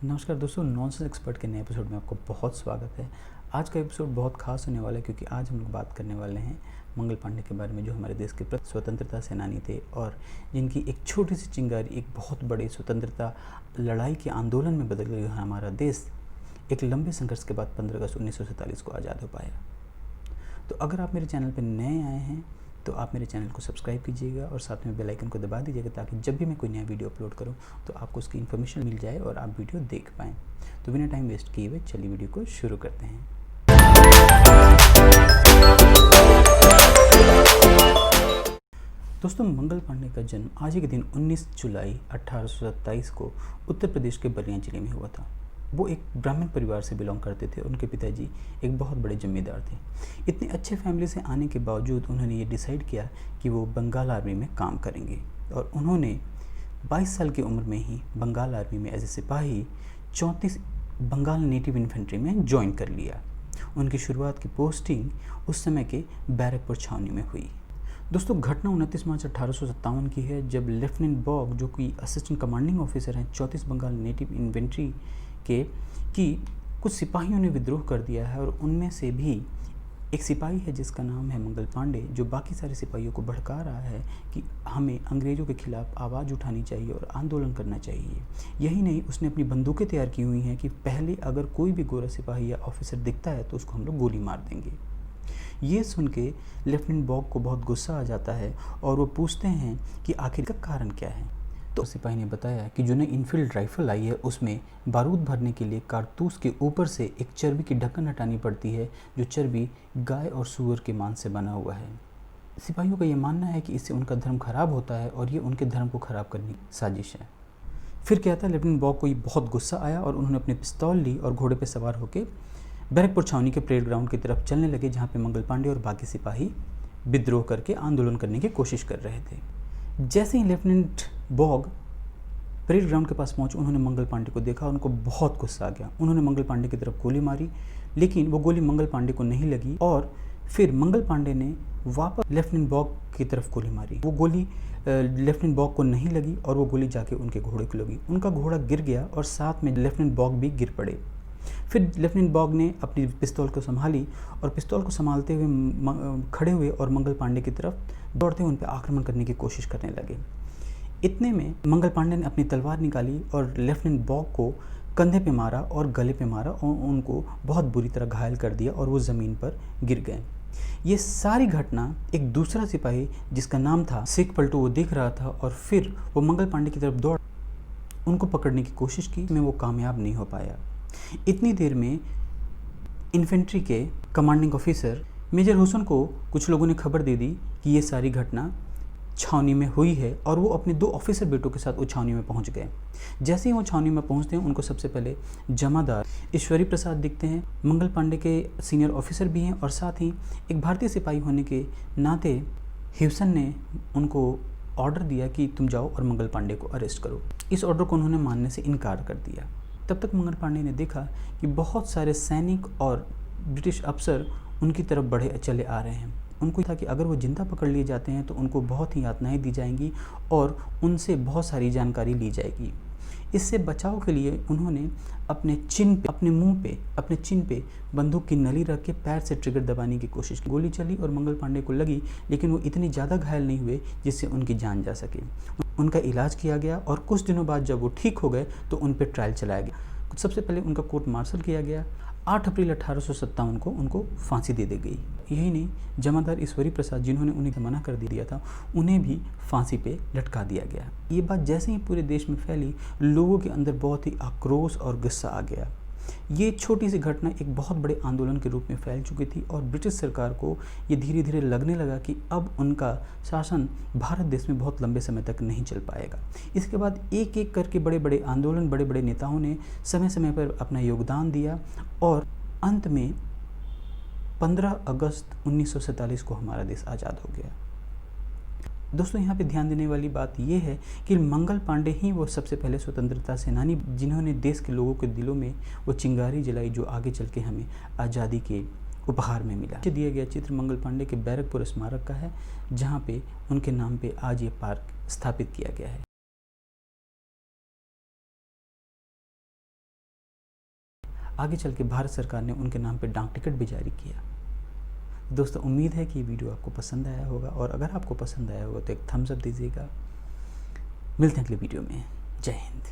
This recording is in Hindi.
नमस्कार दोस्तों, नॉनसेंस एक्सपर्ट के नए एपिसोड में आपको बहुत स्वागत है। आज का एपिसोड बहुत खास होने वाला है क्योंकि आज हम लोग बात करने वाले हैं मंगल पांडे के बारे में, जो हमारे देश के स्वतंत्रता सेनानी थे और जिनकी एक छोटी सी चिंगारी एक बहुत बड़े स्वतंत्रता लड़ाई के आंदोलन में बदल गई। हमारा देश एक लंबे संघर्ष के बाद 15 अगस्त 1947 को आज़ाद हो पाया। तो अगर आप मेरे चैनल पर नए आए हैं तो आप मेरे चैनल को सब्सक्राइब कीजिएगा और साथ में बेल आइकन को दबा दीजिएगा ताकि जब भी मैं कोई नया वीडियो अपलोड करूं तो आपको उसकी इन्फॉर्मेशन मिल जाए और आप वीडियो देख पाएँ। तो बिना टाइम वेस्ट किए हुए चलिए वीडियो को शुरू करते हैं। दोस्तों, मंगल पांडे का जन्म आज ही के दिन 19 जुलाई 1827 को उत्तर प्रदेश के बलिया जिले में हुआ था। वो एक ब्राह्मण परिवार से बिलोंग करते थे। उनके पिताजी एक बहुत बड़े जमींदार थे। इतने अच्छे फैमिली से आने के बावजूद उन्होंने ये डिसाइड किया कि वो बंगाल आर्मी में काम करेंगे और उन्होंने 22 साल की उम्र में ही बंगाल आर्मी में एज ए सिपाही 34 बंगाल नेटिव इन्फेंट्री में ज्वाइन कर लिया। उनकी शुरुआत की पोस्टिंग उस समय के बैरकपुर छावनी में हुई। दोस्तों, घटना 29 मार्च 1857 की है, जब लेफ्टिनेंट बॉग, जो कि असिस्टेंट कमांडिंग ऑफिसर हैं 34 बंगाल नेटिव इन्फेंट्री के, कि कुछ सिपाहियों ने विद्रोह कर दिया है और उनमें से भी एक सिपाही है जिसका नाम है मंगल पांडे, जो बाकी सारे सिपाहियों को भड़का रहा है कि हमें अंग्रेज़ों के खिलाफ आवाज़ उठानी चाहिए और आंदोलन करना चाहिए। यही नहीं, उसने अपनी बंदूकें तैयार की हुई हैं कि पहले अगर कोई भी गोरा सिपाही या ऑफिसर दिखता है तो उसको हम लोग गोली मार देंगे। ये सुन के लेफ्टिनेंट बॉग को बहुत गुस्सा आ जाता है और वो पूछते हैं कि आखिर का कारण क्या है। तो सिपाही ने बताया कि जो नई इनफील्ड राइफल आई है उसमें बारूद भरने के लिए कारतूस के ऊपर से एक चर्बी की ढक्कन हटानी पड़ती है, जो चर्बी गाय और सूअर के मांस से बना हुआ है। सिपाहियों का ये मानना है कि इससे उनका धर्म खराब होता है और ये उनके धर्म को खराब करने की साजिश है। फिर क्या था, लेफ्टिनेंट बॉग को ये बहुत गुस्सा आया और उन्होंने अपनी पिस्तौल ली और घोड़े पर सवार होकर बैरकपुर छावनी के परेड ग्राउंड की तरफ चलने लगे, जहाँ पे मंगल पांडे और बाकी सिपाही विद्रोह करके आंदोलन करने की कोशिश कर रहे थे। जैसे ही लेफ्टिनेंट बॉग परेड ग्राउंड के पास पहुंचे, उन्होंने मंगल पांडे को देखा और उनको बहुत गुस्सा आ गया। उन्होंने मंगल पांडे की तरफ गोली मारी, लेकिन वो गोली मंगल पांडे को नहीं लगी और फिर मंगल पांडे ने वापस लेफ्टिनेंट बॉग की तरफ गोली मारी। वो गोली लेफ्टिनेंट बॉग को नहीं लगी और वो गोली जाके उनके घोड़े को लगी। उनका घोड़ा गिर गया और साथ में लेफ्टिनेंट बॉग भी गिर पड़े। फिर लेफ्टिनेंट बॉग ने अपनी पिस्तौल को संभाली और पिस्तौल को संभालते हुए खड़े हुए और मंगल पांडे की तरफ दौड़ते हुए उन पर आक्रमण करने की कोशिश करने लगे। इतने में मंगल पांडे ने अपनी तलवार निकाली और लेफ्टिनेंट बॉग को कंधे पे मारा और गले पे मारा और उनको बहुत बुरी तरह घायल कर दिया और वो ज़मीन पर गिर गए। ये सारी घटना एक दूसरा सिपाही जिसका नाम था सिख पलटू, वो देख रहा था और फिर वो मंगल पांडे की तरफ दौड़ उनको पकड़ने की कोशिश की, में वो कामयाब नहीं हो पाया। इतनी देर में इन्फेंट्री के कमांडिंग ऑफिसर मेजर हुसैन को कुछ लोगों ने खबर दे दी कि ये सारी घटना छावनी में हुई है और वो अपने 2 ऑफिसर बेटों के साथ वो छावनी में पहुंच गए। जैसे ही वो छावनी में पहुंचते हैं, उनको सबसे पहले जमादार ईश्वरी प्रसाद दिखते हैं। मंगल पांडे के सीनियर ऑफिसर भी हैं और साथ ही एक भारतीय सिपाही होने के नाते ह्यूसन ने उनको ऑर्डर दिया कि तुम जाओ और मंगल पांडे को अरेस्ट करो। इस ऑर्डर को उन्होंने मानने से इनकार कर दिया। तब तक मंगल पांडे ने देखा कि बहुत सारे सैनिक और ब्रिटिश अफसर उनकी तरफ बढ़े चले आ रहे हैं। उनको था कि अगर वो जिंदा पकड़ लिए जाते हैं तो उनको बहुत ही यातनाएं दी जाएंगी और उनसे बहुत सारी जानकारी ली जाएगी। इससे बचाव के लिए उन्होंने अपने चिन पे, अपने मुंह पे, अपने चिन पे बंदूक की नली रख के पैर से ट्रिगर दबाने की कोशिश की। गोली चली और मंगल पांडे को लगी, लेकिन वो इतनी ज़्यादा घायल नहीं हुए जिससे उनकी जान जा सके। उनका इलाज किया गया और कुछ दिनों बाद जब वो ठीक हो गए तो उन पर ट्रायल चलाया गया। सबसे पहले उनका कोर्ट मार्शल किया गया। 8 अप्रैल 1857 को उनको फांसी दे दी गई। यही नहीं, जमादार ईश्वरी प्रसाद, जिन्होंने उन्हें मना कर दिया था, उन्हें भी फांसी पे लटका दिया गया। ये बात जैसे ही पूरे देश में फैली, लोगों के अंदर बहुत ही आक्रोश और गुस्सा आ गया। ये छोटी सी घटना एक बहुत बड़े आंदोलन के रूप में फैल चुकी थी और ब्रिटिश सरकार को ये धीरे धीरे लगने लगा कि अब उनका शासन भारत देश में बहुत लंबे समय तक नहीं चल पाएगा। इसके बाद एक एक करके बड़े बड़े आंदोलन, बड़े बड़े नेताओं ने समय समय पर अपना योगदान दिया और अंत में 15 अगस्त 1947 को हमारा देश आज़ाद हो गया। दोस्तों, यहाँ पे ध्यान देने वाली बात यह है कि मंगल पांडे ही वो सबसे पहले स्वतंत्रता सेनानी जिन्होंने देश के लोगों के दिलों में वो चिंगारी जलाई जो आगे चल के हमें आज़ादी के उपहार में मिला। दिया गया चित्र मंगल पांडे के बैरकपुर स्मारक का है, जहाँ पे उनके नाम पे आज ये पार्क स्थापित किया गया है। आगे चल के भारत सरकार ने उनके नाम पे डाक टिकट भी जारी किया। दोस्तों, उम्मीद है कि ये वीडियो आपको पसंद आया होगा, और अगर आपको पसंद आया होगा तो एक थम्स अप दीजिएगा। मिलते हैं अगले वीडियो में। जय हिंद।